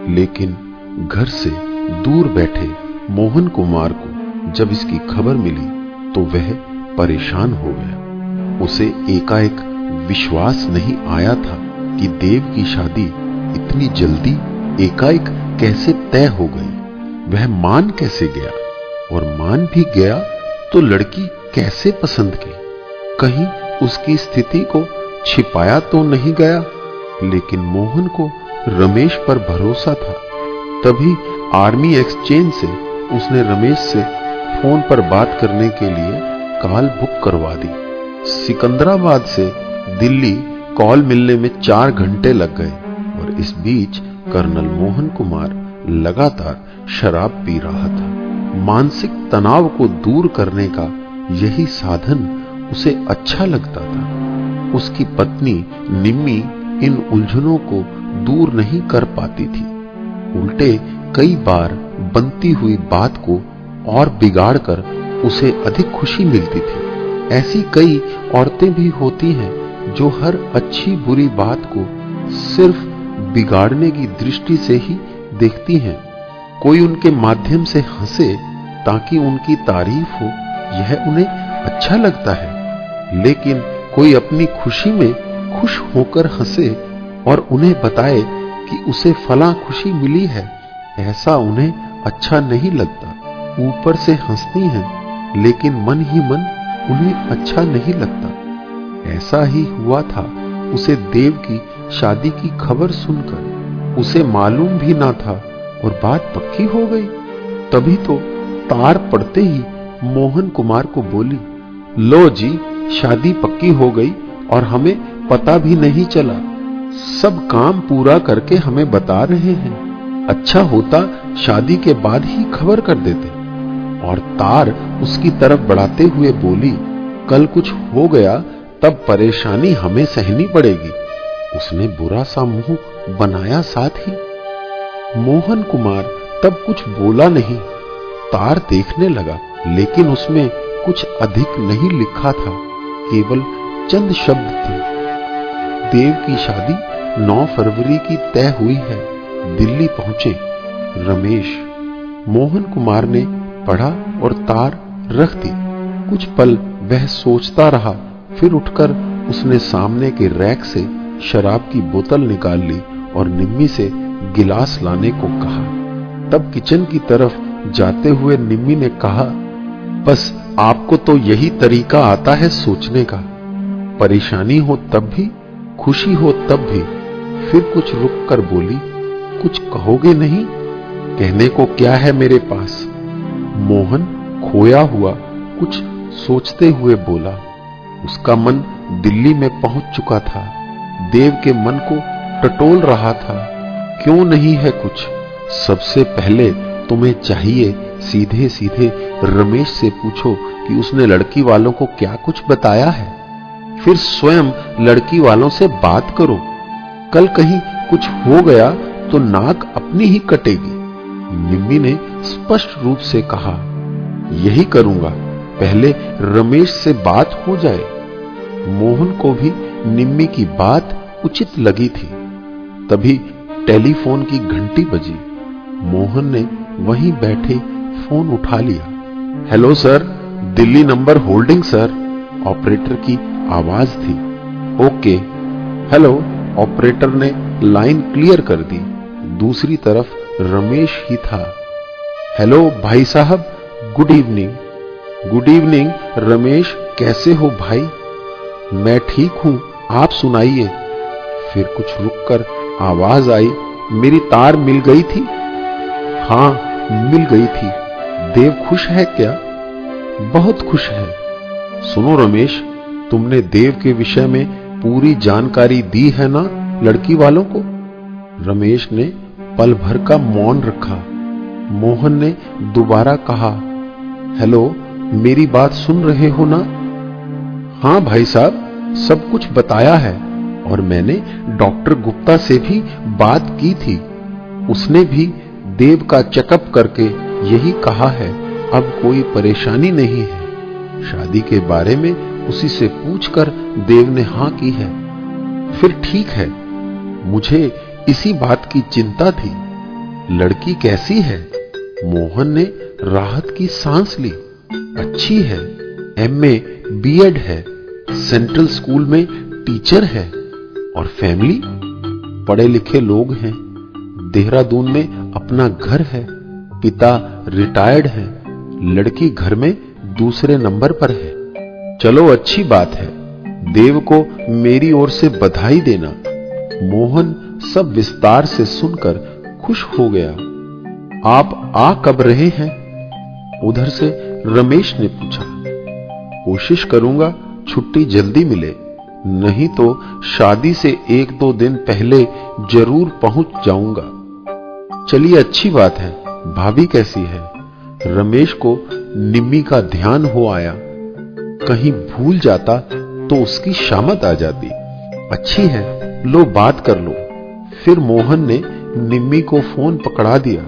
लेकिन घर से दूर बैठे मोहन कुमार को जब इसकी खबर मिली तो वह परेशान हो गया। उसे एकाएक विश्वास नहीं आया था कि देव की शादी इतनी जल्दी एकाएक कैसे तय हो गई। वह मान कैसे गया, और मान भी गया तो लड़की कैसे पसंद की। कहीं उसकी स्थिति को छिपाया तो नहीं गया। लेकिन मोहन को रमेश पर भरोसा था। तभी आर्मी एक्सचेंज से उसने रमेश से फोन पर बात करने के लिए कॉल बुक करवा दी। सिकंदराबाद से दिल्ली कॉल मिलने में 4 घंटे लग गए, और इस बीच कर्नल मोहन कुमार लगातार शराब पी रहा था। मानसिक तनाव को दूर करने का यही साधन उसे अच्छा लगता था। उसकी पत्नी निम्मी इन उलझनों को दूर नहीं कर पाती थी। उल्टे कई बार बनती हुई बात को और बिगाड़कर उसे अधिक खुशी मिलती थी। ऐसी कई औरतें भी होती हैं जो हर अच्छी बुरी बात को सिर्फ बिगाड़ने की दृष्टि से ही देखती हैं। कोई उनके माध्यम से हंसे ताकि उनकी तारीफ हो, यह उन्हें अच्छा लगता है। लेकिन कोई अपनी खुशी में खुश होकर हंसे और उन्हें बताए कि उसे फलां खुशी मिली है, ऐसा उन्हें अच्छा नहीं लगता। ऊपर से हंसती हैं, लेकिन मन ही मन उन्हें अच्छा नहीं लगता। ऐसा ही हुआ था उसे देव की शादी की खबर सुनकर। उसे मालूम भी ना था और बात पक्की हो गई। तभी तो तार पड़ते ही मोहन कुमार को बोली, लो जी, शादी पक्की हो गई और हमें पता भी नहीं चला। सब काम पूरा करके हमें बता रहे हैं। अच्छा होता शादी के बाद ही खबर कर देते। और तार उसकी तरफ बढ़ाते हुए बोली, कल कुछ हो गया तब परेशानी हमें सहनी पड़ेगी। उसने बुरा सा मुंह बनाया साथ ही। मोहन कुमार तब कुछ बोला नहीं। तार देखने लगा, लेकिन उसमें कुछ अधिक नहीं लिखा था, केवल चंद शब्द थे। देव की शादी 9 फरवरी की तय हुई है। दिल्ली पहुंचे रमेश। मोहन कुमार ने पढ़ा और तार रख दी। कुछ पल वह सोचता रहा, फिर उठकर उसने सामने के रैक से शराब की बोतल निकाल ली और निम्मी से गिलास लाने को कहा। तब किचन की तरफ जाते हुए निम्मी ने कहा, बस आपको तो यही तरीका आता है सोचने का। परेशानी हो तब भी, खुशी हो तब भी। फिर कुछ रुक कर बोली, कुछ कहोगे नहीं? कहने को क्या है मेरे पास? मोहन खोया हुआ कुछ सोचते हुए बोला। उसका मन दिल्ली में पहुंच चुका था। देव के मन को टटोल रहा था। क्यों नहीं है कुछ? सबसे पहले तुम्हें चाहिए सीधे सीधे रमेश से पूछो कि उसने लड़की वालों को क्या कुछ बताया है। फिर स्वयं लड़की वालों से बात करो। कल कहीं कुछ हो गया तो नाक अपनी ही कटेगी। निम्मी ने स्पष्ट रूप से कहा, यही करूंगा, पहले रमेश से बात हो जाए। मोहन को भी निम्मी की बात उचित लगी थी। तभी टेलीफोन की घंटी बजी। मोहन ने वहीं बैठे फोन उठा लिया। Hello sir, Delhi number holding sir, operator की आवाज थी। ओके, हेलो, ऑपरेटर ने लाइन क्लियर कर दी। दूसरी तरफ रमेश ही था। हेलो भाई साहब, good evening. Good evening Ramesh, कैसे हो भाई? मैं ठीक हूं, आप सुनाइए। फिर कुछ रुककर आवाज आई, मेरी तार मिल गई थी? हां, मिल गई थी। देव खुश है क्या? बहुत खुश है। सुनो रमेश, तुमने देव के विषय में पूरी जानकारी दी है ना लड़की वालों को? रमेश ने पल भर का मौन रखा। मोहन ने दोबारा कहा, हेलो, मेरी बात सुन रहे हो ना? हां भाई साहब, सब कुछ बताया है और मैंने डॉक्टर गुप्ता से भी बात की थी। उसने भी देव का चेकअप करके यही कहा है, अब कोई परेशानी नहीं है। शादी के बारे में उसी से पूछकर देव ने हां की है। फिर ठीक है, मुझे इसी बात की चिंता थी। लड़की कैसी है? मोहन ने राहत की सांस ली। अच्छी है, एमए बीएड है, सेंट्रल स्कूल में टीचर है। और फैमिली? पढ़े लिखे लोग हैं, देहरादून में अपना घर है, पिता रिटायर्ड है, लड़की घर में दूसरे नंबर पर है। चलो अच्छी बात है, देव को मेरी ओर से बधाई देना। मोहन सब विस्तार से सुनकर खुश हो गया। आप आ कब रहे हैं? उधर से रमेश ने पूछा। कोशिश करूंगा छुट्टी जल्दी मिले, नहीं तो शादी से 1-2 दिन पहले जरूर पहुंच जाऊंगा। चलिए अच्छी बात है। भाभी कैसी है? रमेश को निम्मी का ध्यान हो आया। कहीं भूल जाता तो उसकी शामत आ जाती। अच्छी है, लो बात कर लो। फिर मोहन ने निम्मी को फोन पकड़ा दिया।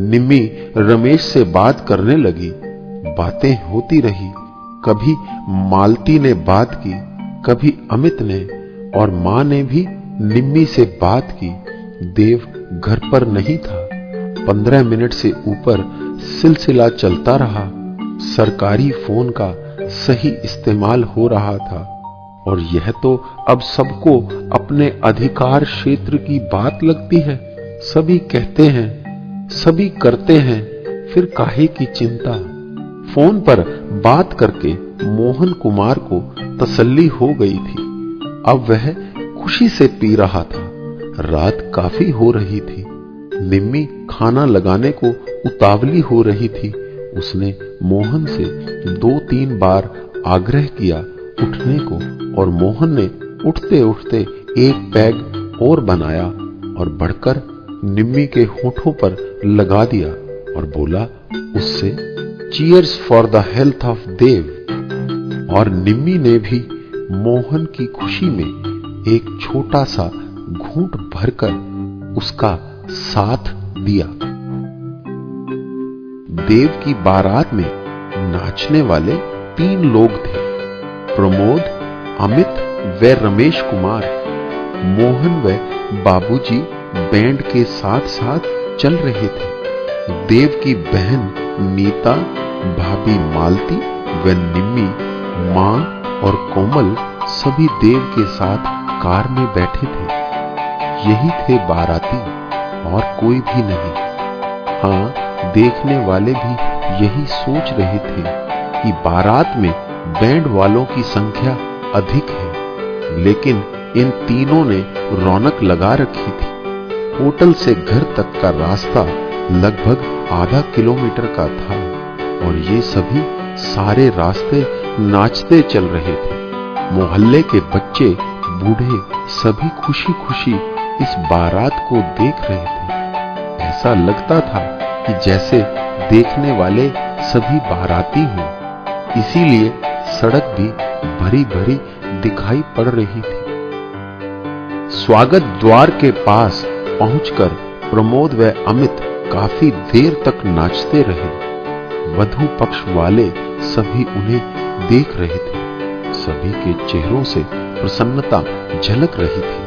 निम्मी रमेश से बात करने लगी। बातें होती रही। कभी मालती ने बात की, कभी अमित ने, और मां ने भी निम्मी से बात की। देव घर पर नहीं था। 15 मिनट से ऊपर सिलसिला चलता रहा। सरकारी फोन का सही इस्तेमाल हो रहा था, और यह तो अब सबको अपने अधिकार क्षेत्र की बात लगती है। सभी कहते हैं, सभी करते हैं, फिर काहे की चिंता। फोन पर बात करके मोहन कुमार को तसल्ली हो गई थी। अब वह खुशी से पी रहा था। रात काफी हो रही थी। निम्मी खाना लगाने को उतावली हो रही थी। उसने मोहन से 2-3 बार आग्रह किया उठने को, और मोहन ने उठते उठते एक पैग और बनाया और बढ़कर निम्मी के होठों पर लगा दिया और बोला उससे, cheers for the health of Dev. और निम्मी ने भी मोहन की खुशी में एक छोटा सा घूंट भरकर उसका साथ दिया। देव की बारात में नाचने वाले 3 लोग थे, प्रमोद, अमित व रमेश कुमार। मोहन व बाबूजी बैंड के साथ साथ चल रहे थे। देव की बहन नीता, भाभी मालती व निम्मी, मां और कोमल सभी देव के साथ कार में बैठे थे। यही थे बाराती और कोई भी नहीं। हाँ, देखने वाले भी यही सोच रहे थे कि बारात में बैंड वालों की संख्या अधिक है, लेकिन इन तीनों ने रौनक लगा रखी थी। होटल से घर तक का रास्ता लगभग आधा किलोमीटर का था, और ये सभी सारे रास्ते नाचते चल रहे थे। मोहल्ले के बच्चे बूढ़े सभी खुशी खुशी इस बारात को देख रहे थे। ऐसा लगता था कि जैसे देखने वाले सभी बाराती हों। इसीलिए सड़क भी भरी भरी दिखाई पड़ रही थी। स्वागत द्वार के पास पहुंचकर प्रमोद व अमित काफी देर तक नाचते रहे। वधू पक्ष वाले सभी उन्हें देख रहे थे। सभी के चेहरों से प्रसन्नता झलक रही थी।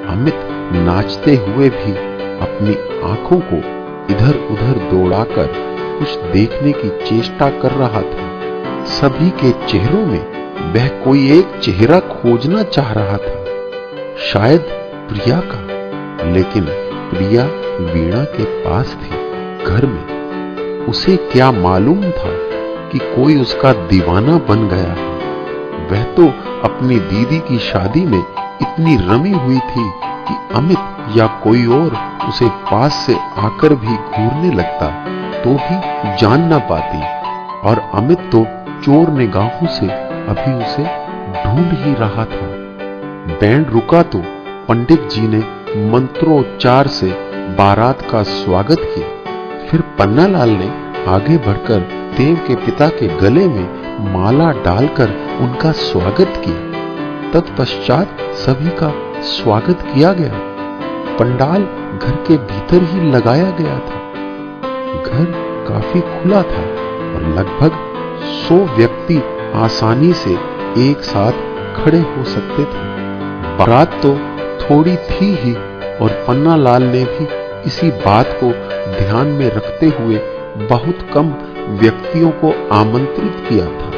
अमित नाचते हुए भी अपनी आंखों को इधर उधर दौड़ाकर कुछ देखने की चेष्टा कर रहा था। सभी के चेहरों में वह कोई एक चेहरा खोजना चाह रहा था, शायद प्रिया का। लेकिन प्रिया वीणा के पास थी, घर में। उसे क्या मालूम था कि कोई उसका दीवाना बन गया है। वह तो अपनी दीदी की शादी में इतनी रमी हुई थी कि अमित या कोई और उसे पास से आकर भी घूरने लगता तो भी जान ना पाती। और अमित तो चोर निगाहों से अभी उसे ढूंढ ही रहा था। बैंड रुका तो पंडित जी ने मंत्रोच्चार से बारात का स्वागत किया। फिर पन्नालाल ने आगे बढ़कर देव के पिता के गले में माला डालकर उनका स्वागत किया। तत्पश्चात सभी का स्वागत किया गया। पंडाल घर के भीतर ही लगाया गया था। घर काफी खुला था और लगभग 100 व्यक्ति आसानी से एक साथ खड़े हो सकते थे। बारात तो थोड़ी थी ही, और पन्नालाल ने भी इसी बात को ध्यान में रखते हुए बहुत कम व्यक्तियों को आमंत्रित किया था।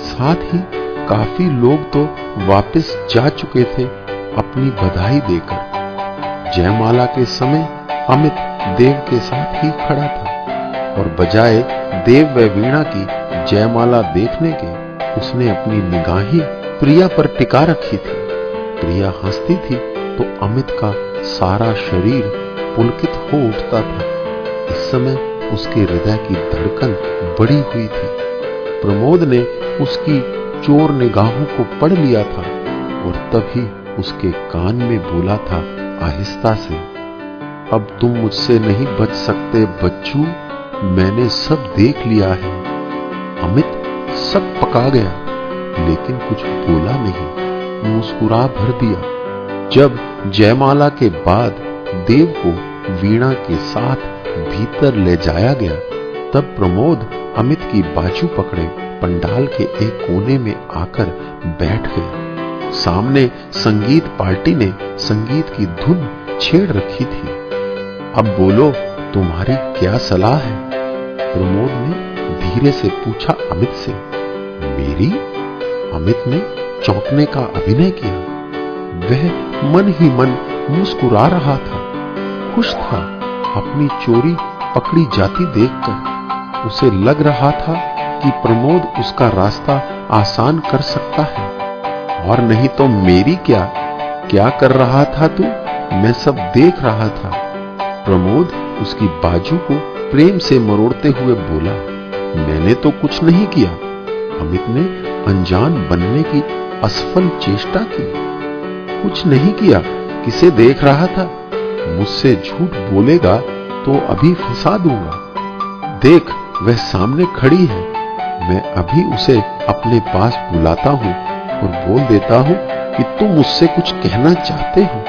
साथ ही काफी लोग तो वापस जा चुके थे अपनी बधाई देकर। जयमाला के समय अमित देव के साथ ही खड़ा था और बजाय देव व वीणा की जयमाला देखने के उसने अपनी निगाहें प्रिया पर टिका रखी थी। प्रिया हंसती थी तो अमित का सारा शरीर पुलकित हो उठता था। इस समय उसके हृदय की धड़कन बढ़ी हुई थी। प्रमोद ने उसकी चोर निगाहों को पढ़ लिया था और तभी उसके कान में बोला था आहिस्ता से, अब तुम मुझसे नहीं बच सकते बच्चू, मैंने सब देख लिया है। अमित सब पका गया लेकिन कुछ बोला नहीं, मुस्कुरा भर दिया। जब जयमाला के बाद देव को वीणा के साथ भीतर ले जाया गया तब प्रमोद अमित की बाजू पकड़े पंडाल के एक कोने में आकर बैठ गया। सामने संगीत पार्टी ने संगीत की धुन छेड़ रखी थी। अब बोलो, तुम्हारी क्या सलाह है? प्रमोद ने धीरे से पूछा अमित से। मेरी? अमित ने चौंकने का अभिनय किया। वह मन ही मन मुस्कुरा रहा था, खुश था अपनी चोरी पकड़ी जाती देखकर। उसे लग रहा था कि प्रमोद उसका रास्ता आसान कर सकता है। और नहीं तो मेरी क्या कर रहा था तू? मैं सब देख रहा था। प्रमोद उसकी बाजू को प्रेम से मरोड़ते हुए बोला। मैंने तो कुछ नहीं किया। अमित ने अनजान बनने की असफल चेष्टा की। कुछ नहीं किया, किसे देख रहा था? मुझसे झूठ बोलेगा तो अभी फंसा दूंगा। देख, वह सामने खड़ी है। मैं अभी उसे अपने पास बुलाता हूं और बोल देता हूं कि तुम मुझसे कुछ कहना चाहते हो।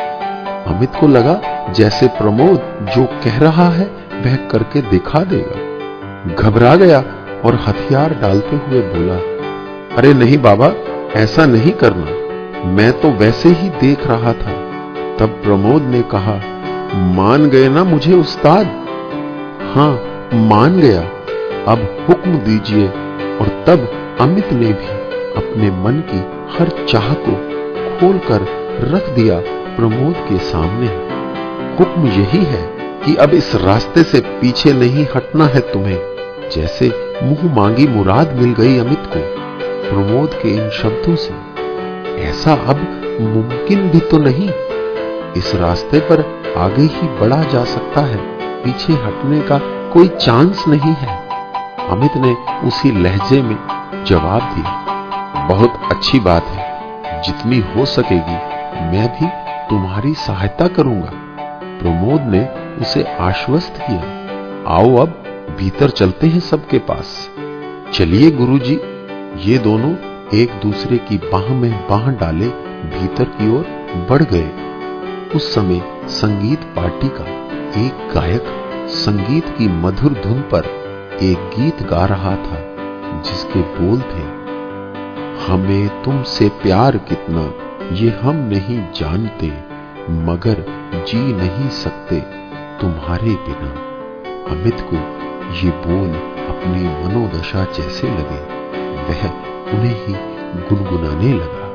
अमित को लगा जैसे प्रमोद जो कह रहा है वह करके दिखा देगा। घबरा गया और हथियार डालते हुए बोला, अरे नहीं बाबा, ऐसा नहीं करना, मैं तो वैसे ही देख रहा था। तब प्रमोद ने कहा, मान गए ना मुझे उस्ताद? हाँ, मान गया, अब हुक्म दीजिए। और तब अमित ने भी अपने मन की हर चाह को खोलकर रख दिया प्रमोद के सामने। हुक्म यही है कि अब इस रास्ते से पीछे नहीं हटना है तुम्हें। जैसे मुंह मांगी मुराद मिल गई अमित को प्रमोद के इन शब्दों से। ऐसा अब मुमकिन भी तो नहीं। इस रास्ते पर आगे ही बढ़ा जा सकता है, पीछे हटने का कोई चांस नहीं है। अमित ने उसी लहजे में जवाब दिया। बहुत अच्छी बात है, जितनी हो सकेगी मैं भी तुम्हारी सहायता करूंगा। प्रमोद ने उसे आश्वस्त किया। आओ अब भीतर चलते हैं सबके पास। चलिए गुरुजी। ये दोनों एक दूसरे की बाह में बाह डाले भीतर की ओर बढ़ गए। उस समय संगीत पार्टी का एक गायक संगीत की मधुर धुन पर एक गीत गा रहा था जिसके बोल थे, हमें तुमसे प्यार कितना ये हम नहीं जानते, मगर जी नहीं सकते तुम्हारे बिना। अमित को ये बोल अपनी मनोदशा जैसे लगे, वह उन्हें ही गुनगुनाने लगा।